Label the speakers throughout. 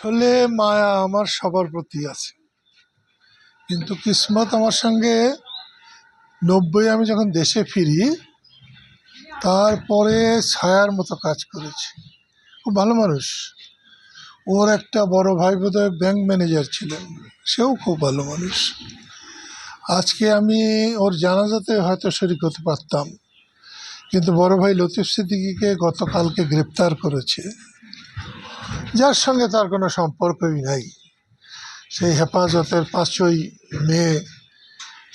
Speaker 1: আসলে মায়া আমার সবার প্রতি আছে, কিন্তু কিসমত আমার সঙ্গে 90 আমি যখন দেশে ফিরি তারপরে ছায়ার মতো কাজ করেছে। খুব ভালো মানুষ। ওর একটা বড় ভাই বোধহয় ব্যাংক ম্যানেজার ছিলেন, সেও খুব ভালো মানুষ। আজকে আমি ওর জানাজাতে হয়তো শরিক হতে পারতাম, কিন্তু বড় ভাই লতিফ সিদ্দিকীকে গতকালকে গ্রেপ্তার করেছে, যার সঙ্গে তার কোনো সম্পর্কই নাই। সেই হেফাজতের 5ই মে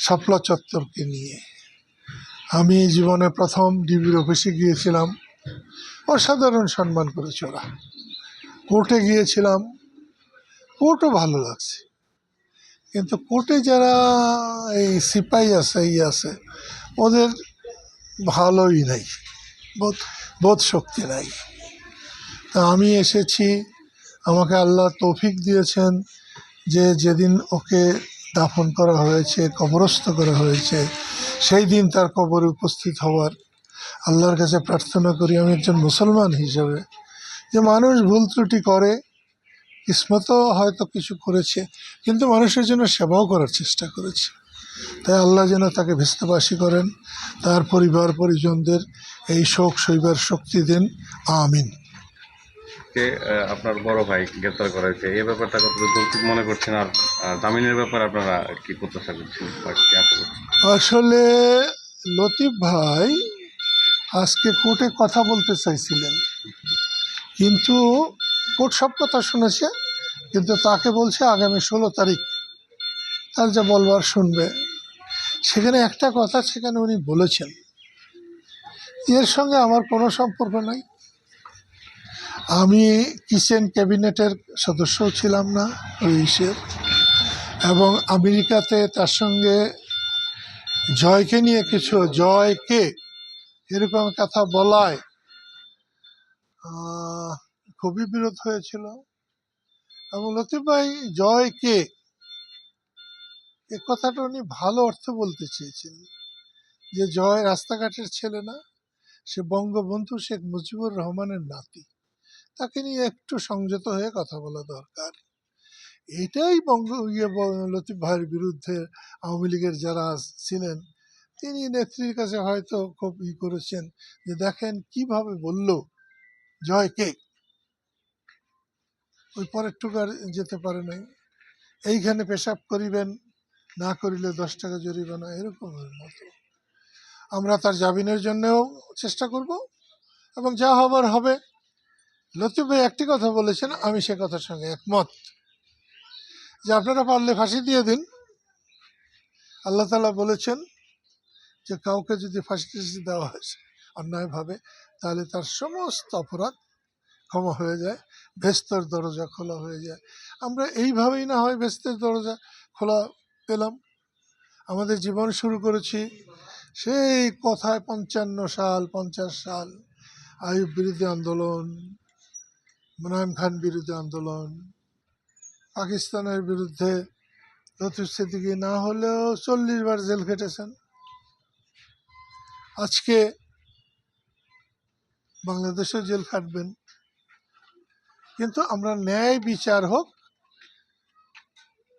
Speaker 1: শাপলা চত্বরকে নিয়ে আমি জীবনে প্রথম ডিবির অফিসে গিয়েছিলাম, অসাধারণ সম্মান করেছে ওরা। কোর্টে গিয়েছিলাম, কোর্টও ভালো লাগছে, কিন্তু কোর্টে যারা এই সিপাহী আছে আছে ওদের ভালোই নাই, বোধ শক্তি নাই। তা আমি এসেছি, আমাকে আল্লাহ তৌফিক দিয়েছেন যে যেদিন ওকে দাফন করা হয়েছে, কবরস্থ করা হয়েছে, সেই দিন তার কবরে উপস্থিত হওয়ার আল্লাহর কাছে প্রার্থনা করি আমি একজন মুসলমান হিসেবে, যে মানুষ ভুল ত্রুটি করে, কিসমতও হয়তো কিছু করেছে, কিন্তু মানুষের জন্য সেবাও করার চেষ্টা করেছে। তাই আল্লাহ যেন তাকে ভেস্তাবাসী করেন, তার পরিবার পরিজনদের এই শোক সইবার শক্তি দেন, আমিন।
Speaker 2: আপনার বড় ভাই গ্রেফতার করা হয়েছে, এই ব্যাপারটা কতটুকু যৌক্তিক মনে করছেন? আর জামিনের ব্যাপারে আপনারা কি প্রত্যাশা করছেন বা কি আশা করছেন?
Speaker 1: আসলে লতিফ ভাই আজকে কোর্টে কথা বলতে চাইছিলেন, কিন্তু কোর্ট সব কথা শুনেছে, কিন্তু তাকে বলছে আগামী 16 তারিখ তার যা বলবার শুনবে। সেখানে একটা কথা সেখানে উনি বলেছেন, এর সঙ্গে আমার কোনো সম্পর্ক নাই। আমি কিচেন ক্যাবিনেটের সদস্যও ছিলাম না রইসের, এবং আমেরিকাতে তার সঙ্গে জয়কে নিয়ে কিছু, জয়কে এরকম কথা বলায় খুবই বিরোধ হয়েছিল। এবং লতিফ ভাই জয়কে, এ কথাটা উনি ভালো অর্থে বলতে চেয়েছেন, যে জয় রাস্তাঘাটের ছেলে না, সে বঙ্গবন্ধু শেখ মুজিবুর রহমানের নাতি, তাকে নিয়ে একটু সংযত হয়ে কথা বলা দরকার। এটাই লতিফ ভাইয়ের বিরুদ্ধে আওয়ামী লীগের যারা ছিলেন তিনি নেত্রীর কাছে হয়তো খুব করেছেন, যে দেখেন কিভাবে বলল জয়কে, ওই পরের টুকার যেতে পারে নাই, এইখানে পেশাব করিবেন, না করিলে 10 টাকা জরিমানা, এরকমের মতো। আমরা তার জামিনের জন্যও চেষ্টা করব, এবং যা হবার হবে। লতিফ ভাই একটি কথা বলেছেন, আমি সে কথার সঙ্গে একমত, যে আপনারা পারলে ফাঁসি দিয়ে দিন। আল্লাহ তাআলা বলেছেন যে কাউকে যদি ফাঁসি টাসি দেওয়া হয় অন্যায়ভাবে, তাহলে তার সমস্ত অপরাধ ক্ষমা হয়ে যায়, ভেস্তের দরজা খোলা হয়ে যায়। আমরা এইভাবেই না হয় ভেস্তের দরজা খোলা পেলাম। আমাদের জীবন শুরু করেছি সেই কথায় 55 সাল আইয়ুব বিরোধী আন্দোলন, মুনায়েম খান বিরোধী আন্দোলন, পাকিস্তানের বিরুদ্ধে লতিফ সিদ্দিকী না হলেও 40 বার জেল খেটেছেন। আজকে বাংলাদেশেও জেল খাটবেন, কিন্তু আমরা ন্যায় বিচার হোক,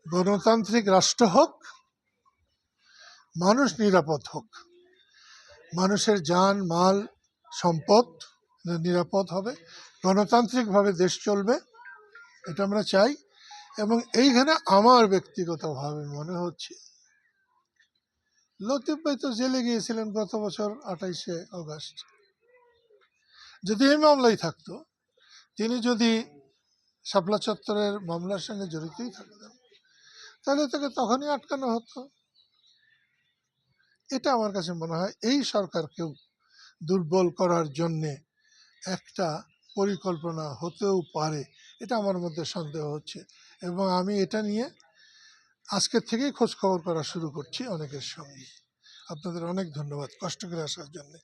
Speaker 1: গণতান্ত্রিক রাষ্ট্র হোক, মানুষ নিরাপদ হোক, মানুষের জান মাল সম্পদ নিরাপদ হবে, গণতান্ত্রিকভাবে দেশ চলবে, এটা আমরা চাই। এবং এইখানে আমার ব্যক্তিগতভাবে মনে হচ্ছে, লতিফ ভাই তো জেলে গিয়েছিলেন গত বছর 28শে অগাস্ট। যদি এই মামলাই থাকতো, তিনি যদি শাপলা চত্বরের মামলার সঙ্গে জড়িতই থাকতেন, তাহলে তাকে তখনই আটকানো হতো। এটা আমার কাছে মনে হয় এই সরকারকেও দুর্বল করার জন্যে একটা পরিকল্পনা হতেও পারে, এটা আমার মধ্যে সন্দেহ হচ্ছে। এবং আমি এটা নিয়ে আজকের থেকেই খোঁজ খবর করা শুরু করছি অনেকের সঙ্গে। আপনাদের অনেক ধন্যবাদ কষ্ট করে আসার জন্যে।